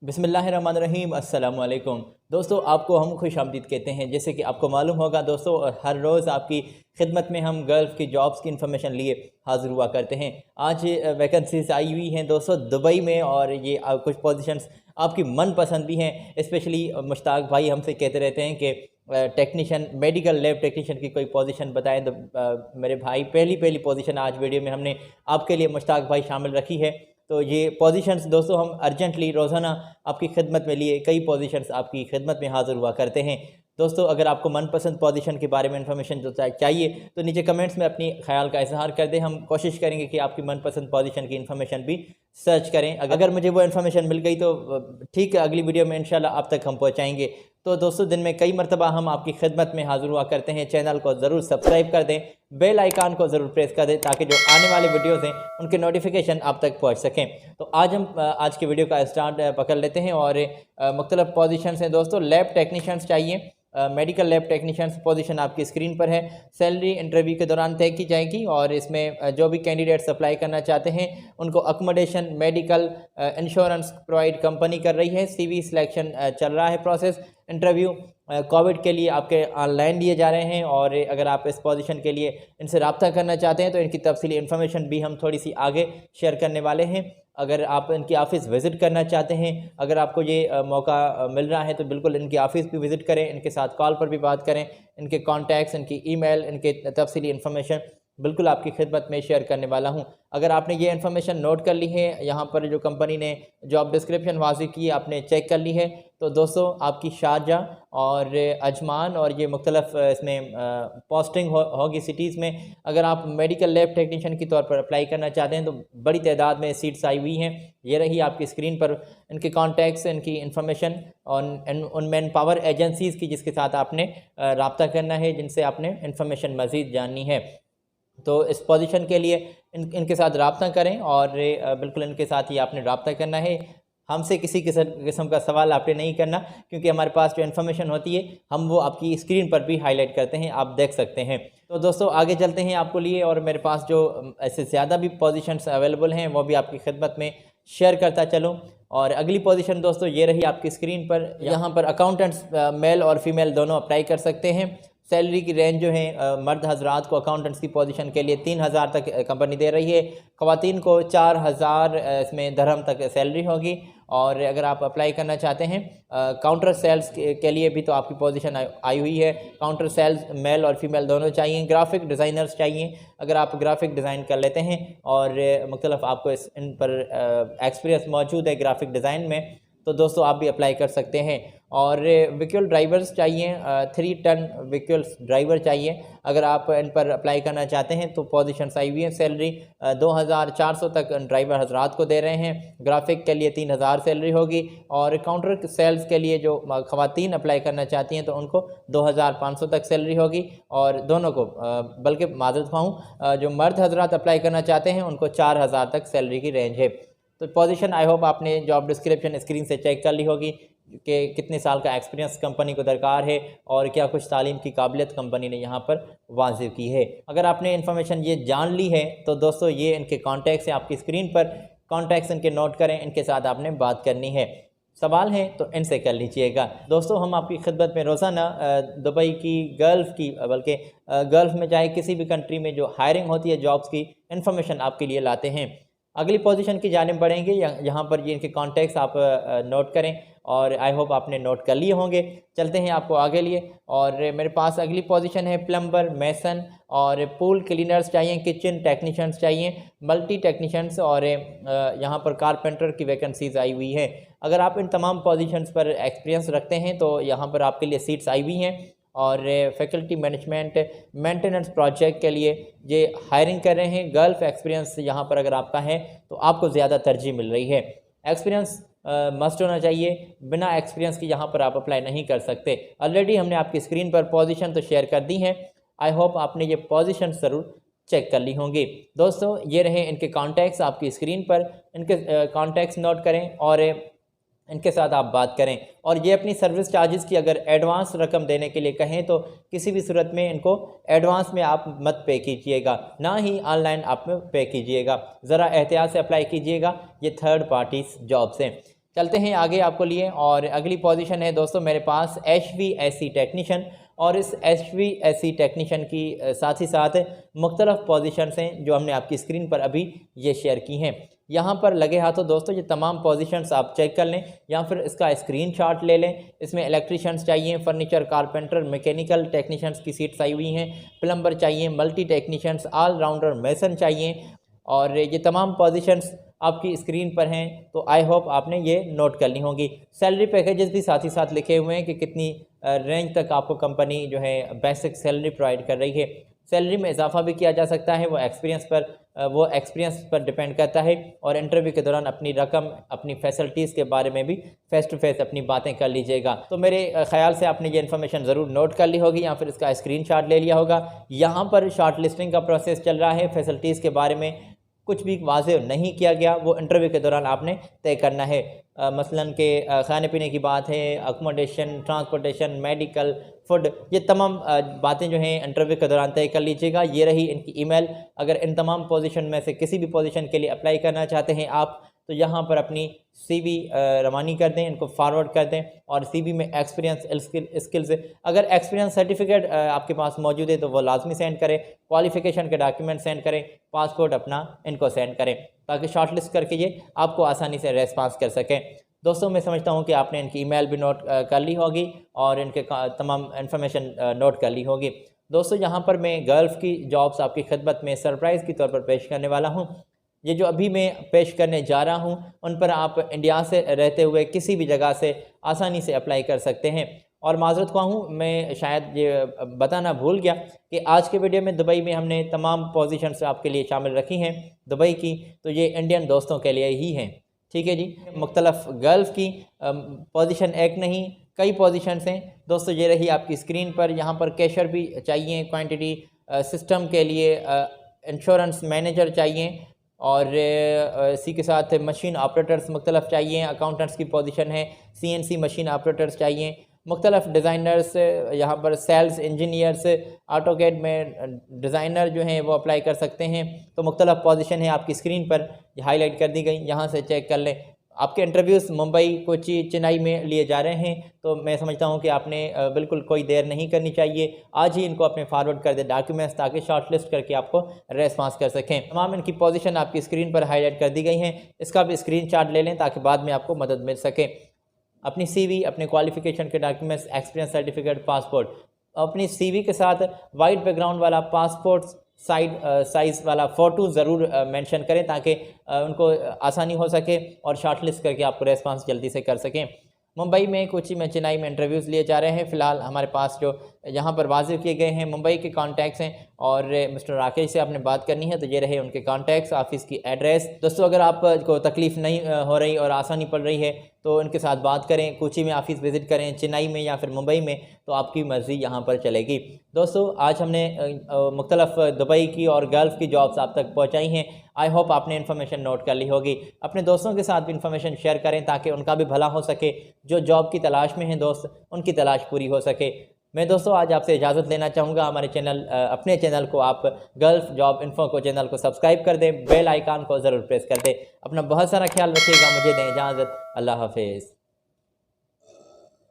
बिस्मिल्लाहिर्रहमानिर्रहीम अस्सलाम वालेकुम दोस्तों, आपको हम खुशामदीद कहते हैं। जैसे कि आपको मालूम होगा दोस्तों, हर रोज़ आपकी खिदमत में हम गल्फ़ की जॉब्स की इन्फॉर्मेशन लिए हाज़िर हुआ करते हैं। आज वैकेंसीज आई हुई हैं दोस्तों दुबई में, और ये कुछ पोजीशंस आपकी मनपसंद भी हैं। स्पेशली मुश्ताक भाई हमसे कहते रहते हैं कि टेक्नीशियन, मेडिकल लैब टेक्नीशियन की कोई पोजीशन बताएं। तो मेरे भाई पहली पोजीशन आज वीडियो में हमने आपके लिए मुश्ताक भाई शामिल रखी है। तो ये पोजीशंस दोस्तों हम अर्जेंटली रोज़ाना आपकी खिदमत में लिए कई पोजीशंस आपकी खिदमत में हाज़िर हुआ करते हैं। दोस्तों, अगर आपको मनपसंद पोजीशन के बारे में इन्फॉर्मेशन जो चाहिए तो नीचे कमेंट्स में अपनी ख्याल का इजहार कर दें। हम कोशिश करेंगे कि आपकी मनपसंद पोजीशन की इन्फॉर्मेशन भी सर्च करें। अगर मुझे वो इन्फॉर्मेशन मिल गई तो ठीक है, अगली वीडियो में इंशाल्लाह आप तक हम पहुँचाएँगे। तो दोस्तों, दिन में कई मरतबा हम आपकी खिदमत में हाज़िर हुआ करते हैं। चैनल को ज़रूर सब्सक्राइब कर दें, बेल आइकान को ज़रूर प्रेस कर दें ताकि जो आने वाले वीडियोज़ हैं उनके नोटिफिकेशन आप तक पहुंच सकें। तो आज हम आज की वीडियो का स्टार्ट पकड़ लेते हैं। और मुख्तलिफ पोजीशंस हैं दोस्तों। लैब टेक्नीशियंस चाहिए, मेडिकल लैब टेक्नीशियंस पोजीशन आपकी स्क्रीन पर है। सैलरी इंटरव्यू के दौरान तय की जाएगी, और इसमें जो भी कैंडिडेट्स अप्लाई करना चाहते हैं उनको accommodation, medical, insurance provide company कर रही है। CV सिलेक्शन चल रहा है प्रोसेस। इंटरव्यू कोविड के लिए आपके ऑनलाइन लिए जा रहे हैं। और अगर आप इस पोजीशन के लिए इनसे रब्ता करना चाहते हैं तो इनकी तफसीली इन्फॉर्मेशन भी हम थोड़ी सी आगे शेयर करने वाले हैं। अगर आप इनकी ऑफ़िस विज़िट करना चाहते हैं, अगर आपको ये मौका मिल रहा है तो बिल्कुल इनकी ऑफ़िस भी विज़िट करें, इनके साथ कॉल पर भी बात करें। इनके कॉन्टैक्ट्स, इनकी ईमेल, इनके तफसीली इन्फॉर्मेशन बिल्कुल आपकी खिदमत में शेयर करने वाला हूं। अगर आपने ये इन्फॉर्मेशन नोट कर ली है, यहाँ पर जो कंपनी ने जॉब डिस्क्रिप्शन वाज़िह की है आपने चेक कर ली है, तो दोस्तों आपकी शारजाह और अजमान और ये मुख्तलिफ इसमें पोस्टिंग होगी सिटीज़ में। अगर आप मेडिकल लैब टेक्नीशियन के तौर पर अप्लाई करना चाहते हैं तो बड़ी तादाद में सीट्स आई हुई हैं। ये रही आपकी स्क्रीन पर इनके कॉन्टैक्ट्स, इनकी इन्फॉर्मेशन और उन मैन पावर एजेंसीज़ की जिसके साथ आपने रब्ता करना है, जिनसे आपने इन्फॉर्मेशन मज़ीद जाननी है। तो इस पोजीशन के लिए इनके साथ रब्ता करें, और बिल्कुल इनके साथ ही आपने रब्ता करना है। हमसे किसी किस्म का सवाल आपने नहीं करना, क्योंकि हमारे पास जो इन्फॉर्मेशन होती है हम वो आपकी स्क्रीन पर भी हाईलाइट करते हैं, आप देख सकते हैं। तो दोस्तों आगे चलते हैं आपको लिए, और मेरे पास जो ऐसे ज़्यादा भी पोजीशंस अवेलेबल हैं वो भी आपकी खिदमत में शेयर करता चलूँ। और अगली पोजीशन दोस्तों ये रही आपकी स्क्रीन पर। यहाँ पर अकाउंटेंट्स मेल और फीमेल दोनों अप्लाई कर सकते हैं। सैलरी की रेंज जो है मर्द हजरात को अकाउंटेंट्स की पोजीशन के लिए 3,000 तक कंपनी दे रही है। ख़वातीन को 4,000 इसमें दरहम तक सैलरी होगी। और अगर आप अप्लाई करना चाहते हैं काउंटर सेल्स के लिए भी तो आपकी पोजीशन आई हुई है। काउंटर सेल्स मेल और फीमेल दोनों चाहिए। ग्राफिक डिज़ाइनर्स चाहिए। अगर आप ग्राफिक डिज़ाइन कर लेते हैं और मुख्तलिफ आपको इन पर एक्सपीरियंस मौजूद है ग्राफिक डिज़ाइन में, तो दोस्तों आप भी अप्लाई कर सकते हैं। और व्हीकल ड्राइवर्स चाहिए, 3 टन व्हीकल्स ड्राइवर चाहिए। अगर आप इन पर अप्लाई करना चाहते हैं तो पोजीशन आई हुई है। सैलरी 2,400 तक ड्राइवर हजरात को दे रहे हैं। ग्राफिक के लिए 3,000 सैलरी होगी। और काउंटर सेल्स के लिए जो ख़वातीन अप्लाई करना चाहती हैं तो उनको 2,500 तक सैलरी होगी। और दोनों को बल्कि माज़रत ख़्वाह जो मर्द हजरात अप्लाई करना चाहते हैं उनको 4,000 तक सैलरी की रेंज है। तो पोजीशन आई होप आपने जॉब डिस्क्रिप्शन स्क्रीन से चेक कर ली होगी कि कितने साल का एक्सपीरियंस कंपनी को दरकार है और क्या कुछ तालीम की काबिलियत कंपनी ने यहाँ पर वाज़िह की है। अगर आपने इन्फॉर्मेशन ये जान ली है तो दोस्तों ये इनके कॉन्टैक्ट्स हैं आपकी स्क्रीन पर। कॉन्टैक्ट्स इनके नोट करें, इनके साथ आपने बात करनी है। सवाल है तो इनसे कर लीजिएगा। दोस्तों हम आपकी खिदमत में रोज़ाना दुबई की, गल्फ़ की, बल्कि गल्फ़ में चाहे किसी भी कंट्री में जो हायरिंग होती है जॉब्स की इन्फॉर्मेशन आपके लिए लाते हैं। अगली पोजीशन की जानिब बढ़ेंगे। यहाँ पर ये इनके कॉन्टैक्ट्स आप नोट करें, और आई होप आपने नोट कर लिए होंगे। चलते हैं आपको आगे लिए, और मेरे पास अगली पोजीशन है प्लम्बर, मेसन और पूल क्लीनर्स चाहिए। किचन टेक्नीशियंस चाहिए, मल्टी टेक्नीशियंस, और यहाँ पर कारपेंटर की वैकेंसीज आई हुई है। अगर आप इन तमाम पोजीशंस पर एक्सपीरियंस रखते हैं तो यहाँ पर आपके लिए सीट्स आई हुई हैं। और फैकल्टी मैनेजमेंट, मेंटेनेंस प्रोजेक्ट के लिए ये हायरिंग कर रहे हैं। गल्फ़ एक्सपीरियंस यहाँ पर अगर आपका है तो आपको ज़्यादा तरजीह मिल रही है। एक्सपीरियंस मस्ट होना चाहिए, बिना एक्सपीरियंस की यहाँ पर आप अप्लाई नहीं कर सकते। ऑलरेडी हमने आपकी स्क्रीन पर पोजीशन तो शेयर कर दी हैं। आई होप आपने ये पोजीशन ज़रूर चेक कर ली होंगी। दोस्तों ये रहे इनके कॉन्टैक्ट्स आपकी स्क्रीन पर। इनके कॉन्टैक्ट्स नोट करें और इनके साथ आप बात करें। और ये अपनी सर्विस चार्जेस की अगर एडवांस रकम देने के लिए कहें तो किसी भी सूरत में इनको एडवांस में आप मत पे कीजिएगा, ना ही ऑनलाइन आप पे कीजिएगा। ज़रा एहतियात से अप्लाई कीजिएगा, ये थर्ड पार्टी जॉब्स हैं। चलते हैं आगे आपको लिए, और अगली पोजीशन है दोस्तों मेरे पास HVAC टेक्नीशियन। और इस HVAC टेक्नीशियन की साथ ही साथ मुख्तलिफ पोजीशंस हैं जो हमने आपकी स्क्रीन पर अभी ये शेयर की हैं। यहाँ पर लगे हाथों दोस्तों ये तमाम पोजीशंस आप चेक कर लें या फिर इसका स्क्रीनशॉट ले लें। इसमें इलेक्ट्रिशियंस चाहिए, फर्नीचर, कारपेंटर, मैकेनिकल टेक्नीशियंस की सीट्स आई हुई हैं, प्लम्बर चाहिए, मल्टी टेक्नीशियंस, ऑलराउंडर, मेसन चाहिए, और ये तमाम पोजीशंस आपकी स्क्रीन पर हैं। तो आई होप आपने ये नोट कर ली होंगी। सैलरी पैकेजेस भी साथ ही साथ लिखे हुए हैं कि कितनी रेंज तक आपको कंपनी जो है बेसिक सैलरी प्रोवाइड कर रही है। सैलरी में इजाफा भी किया जा सकता है, वो एक्सपीरियंस पर डिपेंड करता है। और इंटरव्यू के दौरान अपनी रकम, अपनी फैसिलिटीज़ के बारे में भी फेस टू फेस अपनी बातें कर लीजिएगा। तो मेरे ख्याल से आपने ये इन्फॉर्मेशन ज़रूर नोट कर ली होगी या फिर इसका स्क्रीनशॉट ले लिया होगा। यहाँ पर शॉर्ट लिस्टिंग का प्रोसेस चल रहा है। फैसिलिटीज़ के बारे में कुछ भी वाज़ेह नहीं किया गया, वो इंटरव्यू के दौरान आपने तय करना है। मसलन के खाने पीने की बात है, अकोमोडेशन, ट्रांसपोर्टेशन, मेडिकल, फूड, ये तमाम बातें जो हैं इंटरव्यू के दौरान तय कर लीजिएगा। ये रही इनकी ईमेल। अगर इन तमाम पोजीशन में से किसी भी पोजीशन के लिए अप्लाई करना चाहते हैं आप, तो यहाँ पर अपनी CV रवानी कर दें, इनको फॉरवर्ड कर दें। और CV में एक्सपीरियंस, स्किल्स, अगर एक्सपीरियंस सर्टिफिकेट आपके पास मौजूद है तो वो लाजमी सेंड करें, क्वालिफ़िकेशन के डॉक्यूमेंट सेंड करें, पासपोर्ट अपना इनको सेंड करें, ताकि शॉर्टलिस्ट करके ये आपको आसानी से रेस्पॉन्स कर सकें। दोस्तों मैं समझता हूँ कि आपने इनकी ईमेल भी नोट कर ली होगी और इनके तमाम इन्फॉर्मेशन नोट कर ली होगी। दोस्तों यहाँ पर मैं गल्फ़ की जॉब्स आपकी खिदमत में सरप्राइज़ के तौर पर पेश करने वाला हूँ। ये जो अभी मैं पेश करने जा रहा हूँ उन पर आप इंडिया से रहते हुए किसी भी जगह से आसानी से अप्लाई कर सकते हैं। और माज़रत ख्वाह हूँ, मैं शायद ये बताना भूल गया कि आज के वीडियो में दुबई में हमने तमाम पोजीशंस आपके लिए शामिल रखी हैं दुबई की, तो ये इंडियन दोस्तों के लिए ही हैं। ठीक है जी, मुख्तलफ गल्फ़ की पोजीशन एक नहीं कई पोजीशंस हैं दोस्तों। ये रही आपकी स्क्रीन पर। यहाँ पर कैशर भी चाहिए, क्वांटिटी सिस्टम के लिए इंश्योरेंस मैनेजर चाहिए, और इसी के साथ मशीन ऑपरेटर्स मुख्तलफ चाहिए, अकाउंटेंट्स की पोजीशन है, CNC मशीन ऑपरेटर्स चाहिए, मुख्तलफ डिज़ाइनर्स, यहाँ पर सेल्स इंजीनियर्स, ऑटोकैड में डिज़ाइनर जो हैं वो अप्लाई कर सकते हैं। तो मुख्तलफ पोजीशन है आपकी स्क्रीन पर हाईलाइट कर दी गई, यहाँ से चेक कर लें। आपके इंटरव्यूज़ मुंबई, कोची, चेन्नई में लिए जा रहे हैं, तो मैं समझता हूँ कि आपने बिल्कुल कोई देर नहीं करनी चाहिए। आज ही इनको अपने फॉरवर्ड कर दें डॉक्यूमेंट्स, ताकि शॉर्टलिस्ट करके आपको रेस्पॉन्स कर सकें। तमाम इनकी पोजीशन आपकी स्क्रीन पर हाईलाइट कर दी गई हैं। इसका भी स्क्रीनशॉट ले लें ताकि बाद में आपको मदद मिल सके। अपनी CV, अपने क्वालिफ़िकेशन के डॉक्यूमेंट्स, एक्सपीरियंस सर्टिफिकेट, पासपोर्ट, अपनी CV के साथ वाइट बैकग्राउंड वाला पासपोर्ट साइज़ वाला फ़ोटो ज़रूर मेंशन करें, ताकि उनको आसानी हो सके और शॉर्टलिस्ट करके आपको रेस्पॉन्स जल्दी से कर सकें। मुंबई में, कोची में, चेन्नई में इंटरव्यूज़ लिए जा रहे हैं। फ़िलहाल हमारे पास जो यहाँ पर वाज़िफ़ किए गए हैं मुंबई के कॉन्टैक्ट्स हैं, और मिस्टर राकेश से आपने बात करनी है तो ये रहे उनके कॉन्टैक्ट्स, ऑफ़िस की एड्रेस। दोस्तों अगर आपको तकलीफ़ नहीं हो रही और आसानी पड़ रही है तो उनके साथ बात करें, कोची में ऑफ़िस विज़िट करें, चेन्नई में या फिर मुंबई में, तो आपकी मर्ज़ी यहाँ पर चलेगी। दोस्तों आज हमने मुख्तलफ़ दुबई की और गल्फ़ की जॉब्स आप तक पहुँचाई हैं। आई होप आपने इन्फॉर्मेशन नोट कर ली होगी। अपने दोस्तों के साथ भी इन्फॉर्मेशन शेयर करें ताकि उनका भी भला हो सके, जो जॉब की तलाश में हैं दोस्त, उनकी तलाश पूरी हो सके। मैं दोस्तों आज आपसे इजाज़त लेना चाहूँगा। हमारे अपने चैनल को आप गल्फ़ जॉब इन्फो को चैनल को सब्सक्राइब कर दें, बेल आइकान को ज़रूर प्रेस कर दें। अपना बहुत सारा ख्याल रखिएगा। मुझे दें इजाज़त। अल्लाह हाफिज़।